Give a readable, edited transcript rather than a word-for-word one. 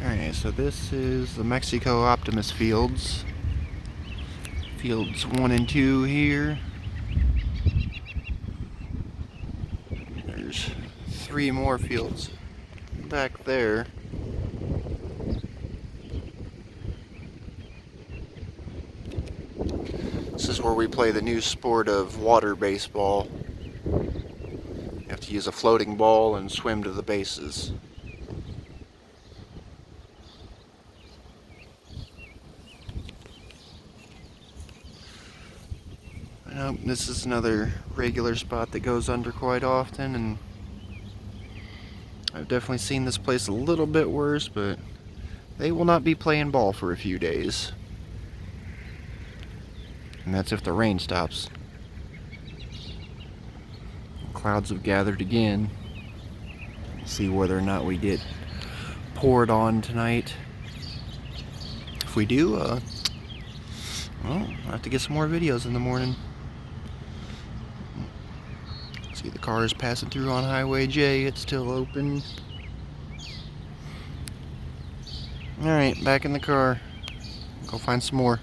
Alright, so this is the Mexico Optimist Fields. Fields 1 and 2 here. There's 3 more fields back there. This is where we play the new sport of water baseball. You have to use a floating ball and swim to the bases. This is another regular spot that goes under quite often, and I've definitely seen this place a little bit worse, but they will not be playing ball for a few days. And that's if the rain stops. Clouds have gathered again. See whether or not we get poured on tonight. If we do, well, I'll have to get some more videos in the morning. See the cars passing through on Highway J, it's still open. Alright, back in the car. Go find some more.